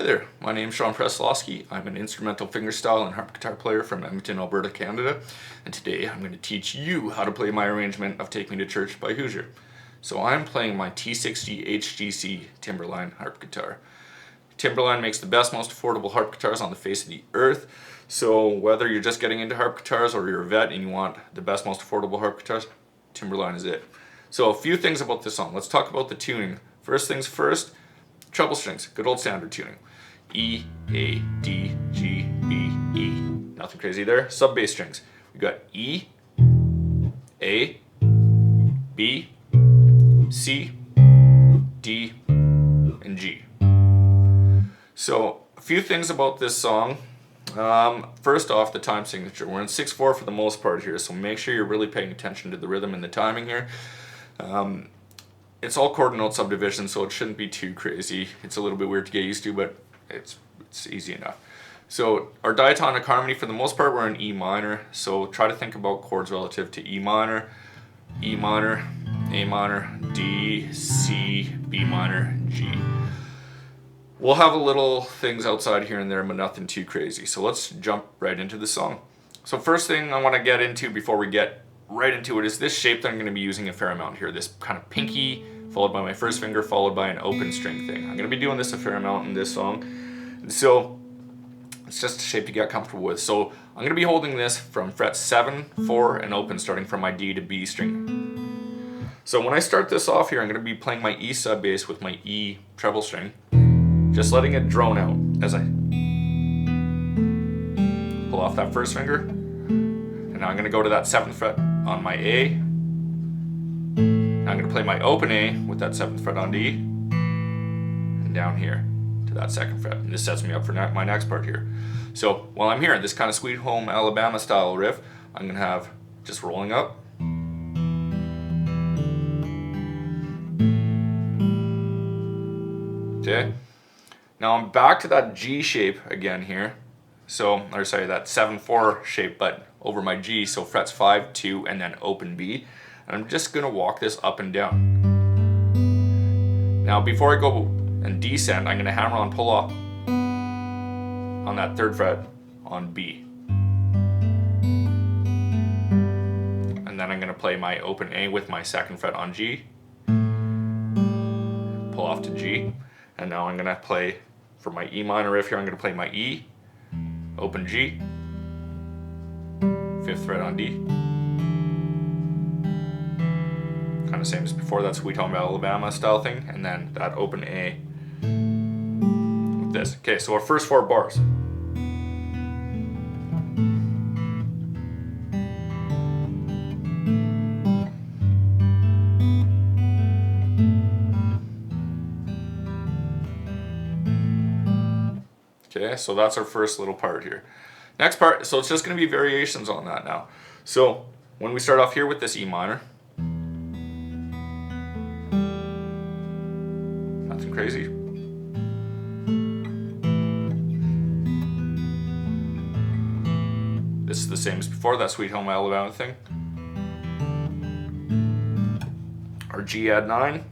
there, my name is Presiloski. I'm an instrumental fingerstyle and harp guitar player from Edmonton, Alberta, Canada, and today I'm going to teach you how to play my arrangement of Take Me to Church by Hozier. So I'm playing my T60HGc Timberline harp guitar. Timberline makes the best, most affordable harp guitars on the face of the earth, so whether you're just getting into harp guitars or you're a vet and you want the best, most affordable harp guitars, Timberline is it. So a few things about this song. Let's talk about the tuning. First things first, treble strings, good old standard tuning. E, A, D, G, B, E. Nothing crazy there. Sub bass strings. We got E, A, B, C, D, and G. So a few things about this song. First off, the time signature. We're in 6/4 for the most part here, so make sure you're really paying attention to the rhythm and the timing here. It's all chord note subdivision, so it shouldn't be too crazy. It's a little bit weird to get used to, but it's easy enough. So our diatonic harmony, for the most part, we're in E minor. So try to think about chords relative to E minor, A minor, D, C, B minor, G. We'll have a little things outside here and there, but nothing too crazy. So let's jump right into the song. So first thing I want to get into before we get right into it is this shape that I'm going to be using a fair amount here. This kind of pinky, followed by my first finger, followed by an open string thing. I'm going to be doing this a fair amount in this song. So it's just a shape to get comfortable with. So I'm going to be holding this from fret 7, 4, and open, starting from my D to B string. So when I start this off here, I'm going to be playing my E sub bass with my E treble string, just letting it drone out as I pull off that first finger. And now I'm going to go to that 7th fret on my A. Now I'm going to play my open A with that 7th fret on D, and down here to that 2nd fret. And this sets me up for my next part here. So while I'm here, this kind of Sweet Home Alabama style riff, I'm going to have just rolling up. Okay. Now I'm back to that G shape again here. So, or sorry, that 7/4 shape, but over my G, so frets 5, 2, and then open B. And I'm just gonna walk this up and down. Now before I go and descend, I'm gonna hammer on pull off on that 3rd fret on B. And then I'm gonna play my open A with my 2nd fret on G, pull off to G, and now I'm gonna play, for my E minor riff here, I'm gonna play my E, open G, 5th fret on D. Kind of same as before, that Sweet Home Alabama style thing, and then that open A with this. Okay, so our first 4 bars. Okay, so that's our first little part here. Next part, so it's just going to be variations on that now. So when we start off here with this E minor, nothing crazy. This is the same as before, that Sweet Home Alabama thing. Our G add 9.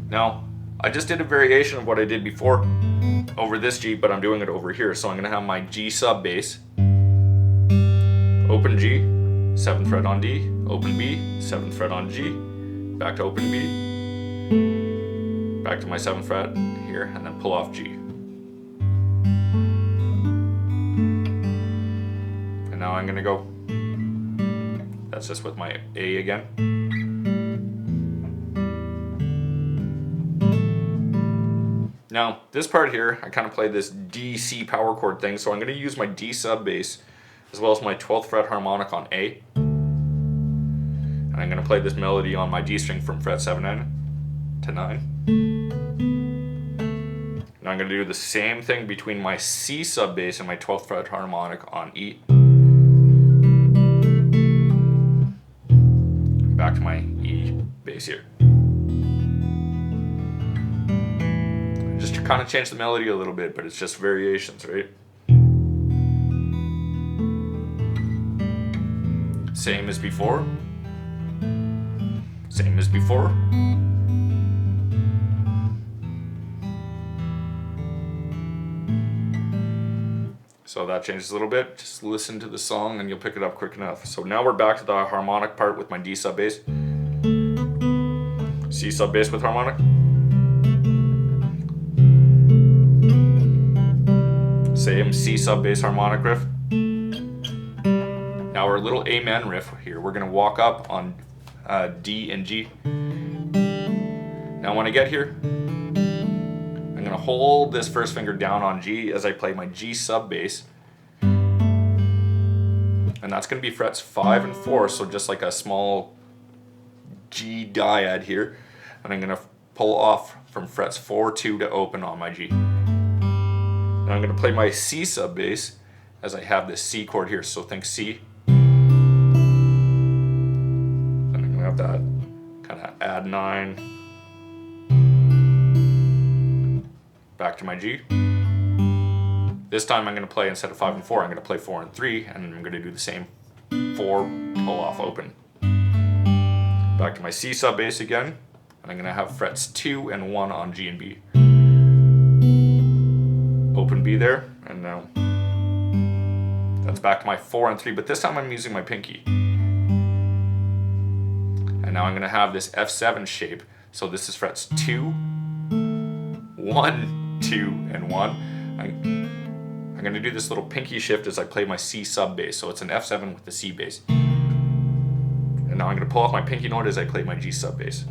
Now, I just did a variation of what I did before over this G, but I'm doing it over here. So I'm going to have my G sub bass, open G, 7th fret on D, open B, 7th fret on G, back to open B, back to my 7th fret here, and then pull off G. And now I'm going to go, that's just with my A again. Now, this part here, I kind of play this D, C power chord thing, so I'm going to use my D sub bass as well as my 12th fret harmonic on A. And I'm going to play this melody on my D string from fret 7 to 9. Now I'm going to do the same thing between my C sub bass and my 12th fret harmonic on E. Back to my E bass here. Just to kind of change the melody a little bit, but it's just variations, right? Same as before. Same as before. So that changes a little bit. Just listen to the song and you'll pick it up quick enough. So now we're back to the harmonic part with my D sub bass. C sub bass with harmonic. Same C sub bass harmonic riff. Now our little amen riff here, we're going to walk up on D and G. Now when I get here, I'm going to hold this first finger down on G as I play my G sub bass. And that's going to be frets 5 and 4, so just like a small G dyad here. And I'm going to pull off from frets 4, 2 to open on my G. Now I'm going to play my C sub bass as I have this C chord here, so think C. Then I'm going to have that kind of add 9. Back to my G. This time I'm going to play, instead of 5 and 4, I'm going to play 4 and 3, and I'm going to do the same 4, pull off, open. Back to my C sub bass again, and I'm going to have frets 2 and 1 on G and B. Open B there, and now that's back to my 4 and 3, but this time I'm using my pinky. And now I'm going to have this F7 shape, so this is frets 2, 1, 2, and 1. I'm going to do this little pinky shift as I play my C sub bass, so it's an F7 with the C bass. And now I'm going to pull off my pinky note as I play my G sub bass.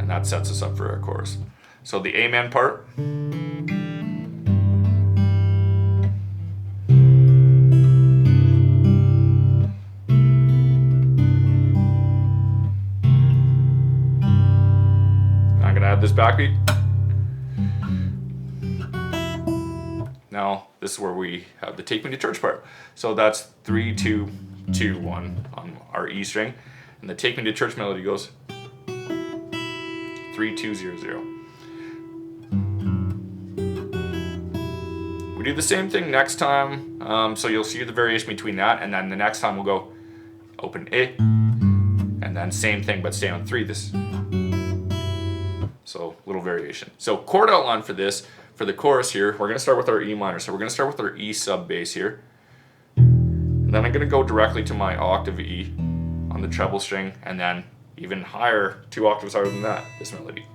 And that sets us up for our chorus. So the amen part. I'm going to add this backbeat. Now this is where we have the Take Me to Church part. So that's 3, 2, 2, 1 on our E string. And the Take Me to Church melody goes 3, 2, 0, 0. We do the same thing next time. So you'll see the variation between that, and then the next time we'll go open A, and then same thing but stay on 3. This. So little variation. So chord outline for this. For the chorus here, we're going to start with our E minor. So we're going to start with our E sub bass here. And then I'm going to go directly to my octave E on the treble string, and then even higher, 2 octaves higher than that, this melody.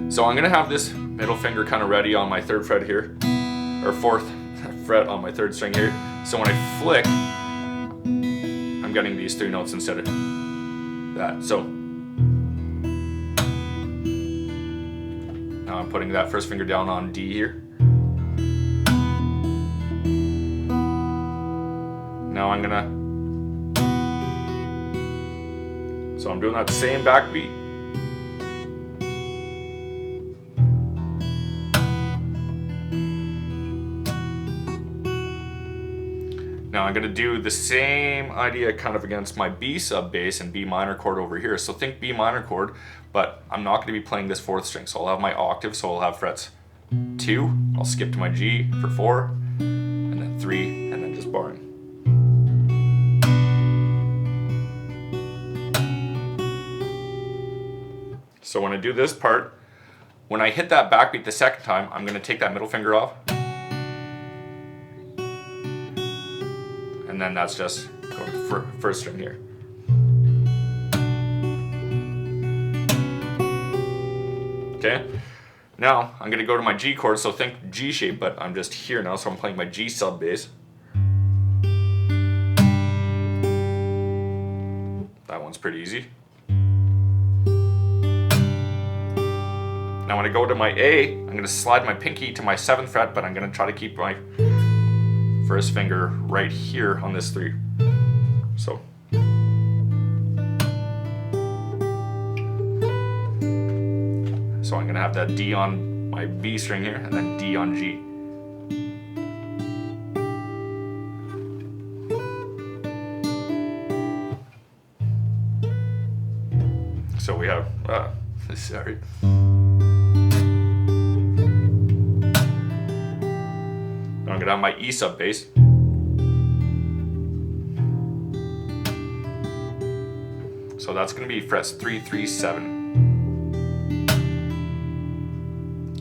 So I'm going to have this middle finger kind of ready on my 3rd fret here, or 4th fret on my 3rd string here. So when I flick, I'm getting these 3 notes instead of that. So now I'm putting that first finger down on D here. Now I'm gonna, so I'm doing that same backbeat. Now I'm gonna do the same idea kind of against my B sub bass and B minor chord over here. So think B minor chord, but I'm not gonna be playing this 4th string. So I'll have my octave, so I'll have frets 2, I'll skip to my G for 4, and then 3, and then just barring. So when I do this part, when I hit that backbeat the 2nd time, I'm gonna take that middle finger off. And then that's just going to 1st string here. Okay, now I'm going to go to my G chord, so think G shape, but I'm just here now, so I'm playing my G sub bass. That one's pretty easy. Now when I go to my A, I'm going to slide my pinky to my 7th fret, but I'm going to try to keep my 1st finger right here on this 3. So I'm gonna have that D on my B string here, and then D on G. So we have, sorry. I'm gonna have my E sub bass. So that's going to be frets 3, 3, 7.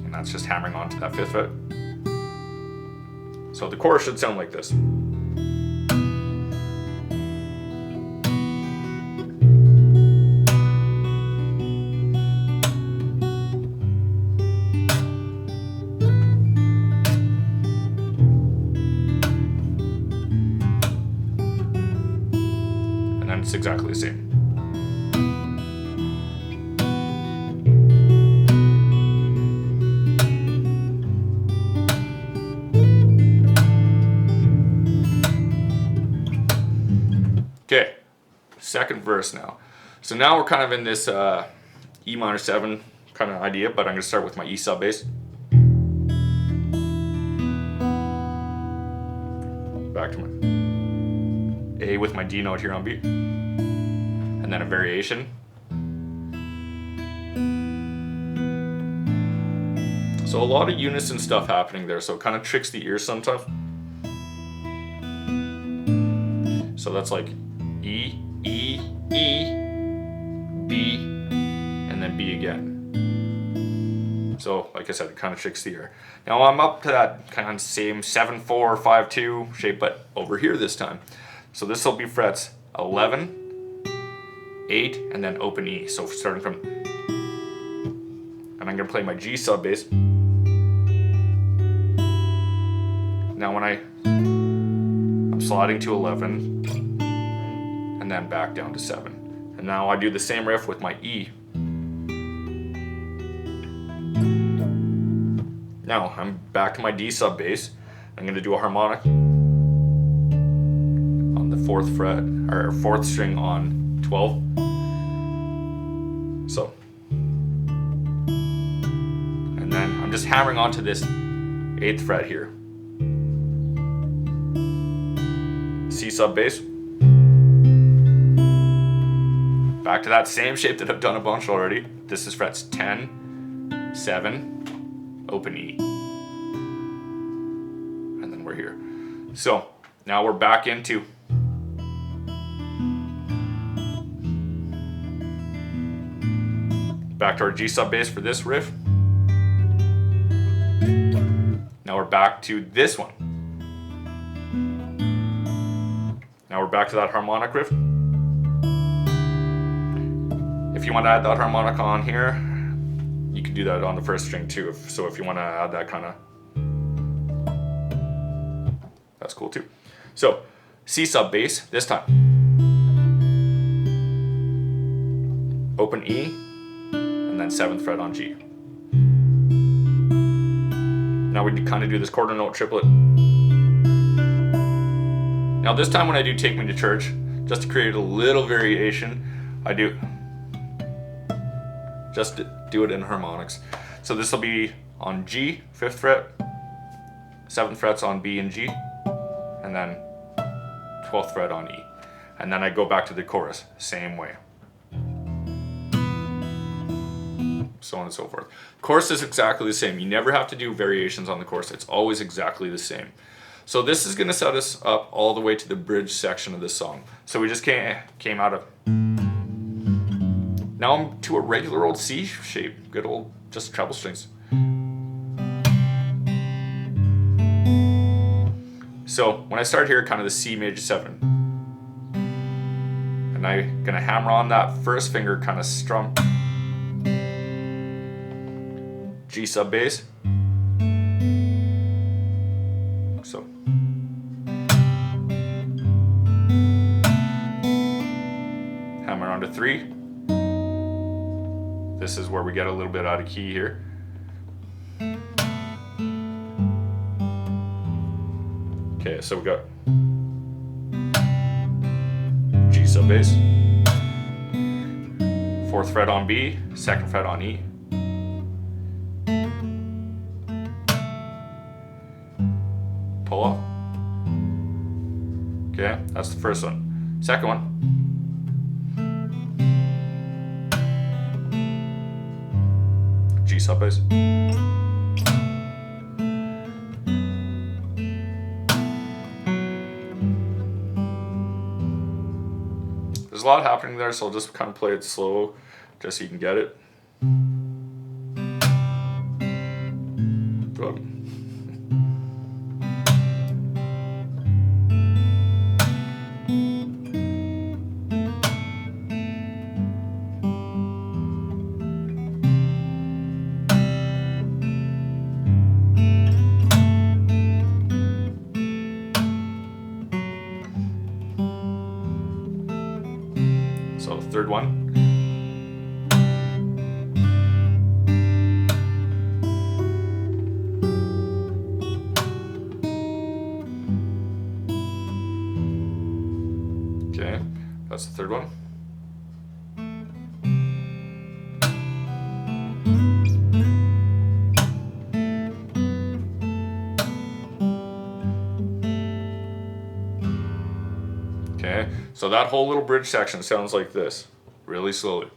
And that's just hammering onto that 5th fret. So the chorus should sound like this. And then it's exactly the same. Okay, second verse now. So now we're kind of in this E minor 7 kind of idea, but I'm going to start with my E sub bass. Back to my A with my D note here on B. And then a variation. So a lot of unison stuff happening there, so it kind of tricks the ear sometimes. So that's like E, E, E, B, and then B again. So like I said, it kind of tricks the ear. Now I'm up to that kind of same 7/4, 5/2 shape, but over here this time. So this will be frets 11, 8, and then open E. So starting from, and I'm going to play my G sub bass. Now when I'm sliding to 11, and then back down to 7. And now I do the same riff with my E. Now I'm back to my D sub bass. I'm going to do a harmonic on the 4th fret, or 4th string on 12. So, and then I'm just hammering onto this 8th fret here. C sub bass. Back to that same shape that I've done a bunch already. This is frets 10, 7, open E. And then we're here. So now we're back into back to our G sub bass for this riff. Now we're back to this one. Now we're back to that harmonic riff. If you want to add that harmonic on here, you can do that on the 1st string too. So if you want to add that kind of, that's cool too. So C sub bass this time. Open E, and then 7th fret on G. Now we kind of do this quarter note triplet. Now this time when I do Take Me to Church, just to create a little variation, I do it in harmonics. So this will be on G, 5th fret, 7th frets on B and G, and then 12th fret on E. And then I go back to the chorus, same way. So on and so forth. Chorus is exactly the same. You never have to do variations on the chorus. It's always exactly the same. So this is going to set us up all the way to the bridge section of this song. So we just came out of, now I'm to a regular old C shape, good old just treble strings. So when I start here, kind of the C major 7, and I'm gonna hammer on that 1st finger, kind of strum, G sub bass. So. Hammer onto 3. This is where we get a little bit out of key here. Okay, so we got G sub bass, 4th fret on B, 2nd fret on E. Pull off. Okay, that's the first one. Second one. G sub bass. There's a lot happening there, so I'll just kind of play it slow, just so you can get it. Good. So third one. Okay, that's the third one. Okay, so that whole little bridge section sounds like this, really slowly.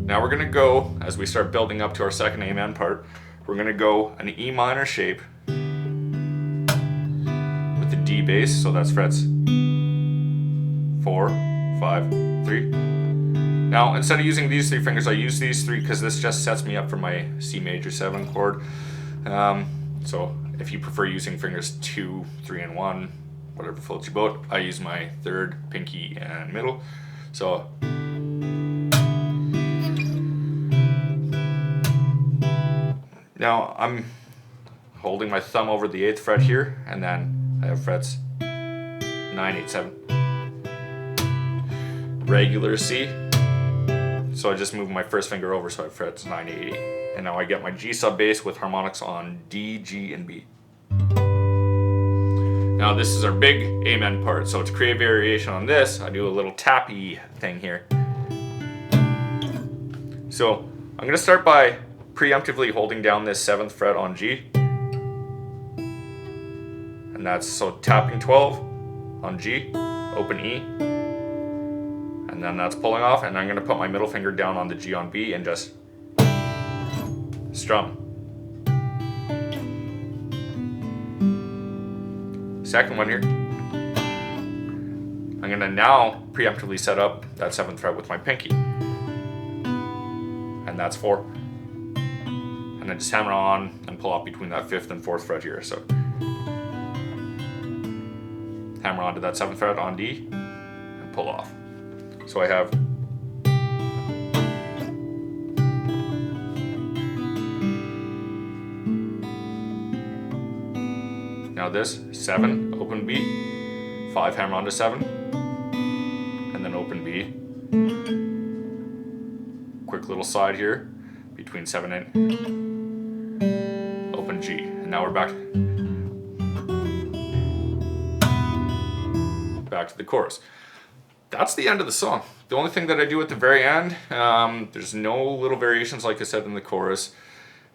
Now we're going to go, as we start building up to our second amen part, we're going to go an E minor shape with the D bass, so that's frets 4, 5, 3. Now instead of using these 3 fingers, I use these 3 because this just sets me up for my C major 7 chord. So if you prefer using fingers 2, 3, and 1, whatever floats your boat, I use my 3rd, pinky, and middle. So now I'm holding my thumb over the 8th fret here, and then I have frets 9, 8, 7. Regular C. So I just move my first finger over, so I have frets 9, 8, 8. And now I get my G sub bass with harmonics on D, G, and B. Now this is our big amen part, so to create variation on this, I do a little tappy thing here. So I'm going to start by preemptively holding down this 7th fret on G, and that's so tapping 12 on G, open E, and then that's pulling off, and I'm going to put my middle finger down on the G on B and just strum. Second one here, I'm going to now preemptively set up that 7th fret with my pinky, and that's 4. And then just hammer on and pull off between that 5th and 4th fret here. So hammer onto that 7th fret on D and pull off. So I have now this 7, open B, 5, hammer onto 7, and then open B. Quick little slide here between 7 and open G, and now we're back to the chorus. That's the end of the song. The only thing that I do at the very end, there's no little variations like I said in the chorus.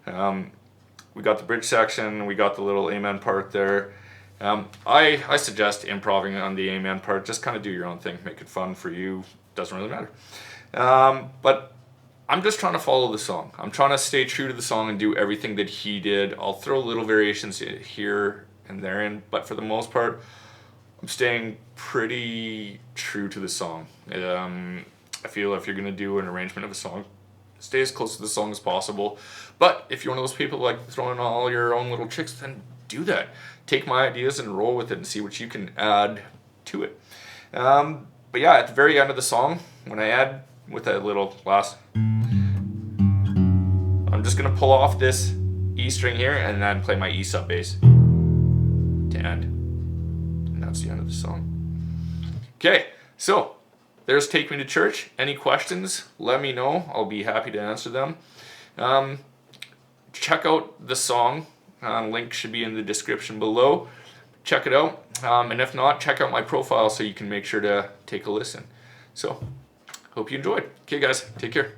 We got the bridge section, we got the little amen part there. I suggest improvising on the amen part. Just kind of do your own thing, make it fun for you. Doesn't really matter. But I'm just trying to follow the song. I'm trying to stay true to the song and do everything that he did. I'll throw little variations here and there in, but for the most part, I'm staying pretty true to the song. I feel if you're going to do an arrangement of a song, stay as close to the song as possible. But if you're one of those people like throwing all your own little tricks, then do that. Take my ideas and roll with it and see what you can add to it. But yeah, at the very end of the song, when I add with that little last, I'm just going to pull off this E string here and then play my E sub bass to end. And that's the end of the song. Okay, so there's Take Me to Church. Any questions, let me know. I'll be happy to answer them. Check out the song. Link should be in the description below. Check it out. And if not, check out my profile so you can make sure to take a listen. So, hope you enjoyed. Okay guys, take care.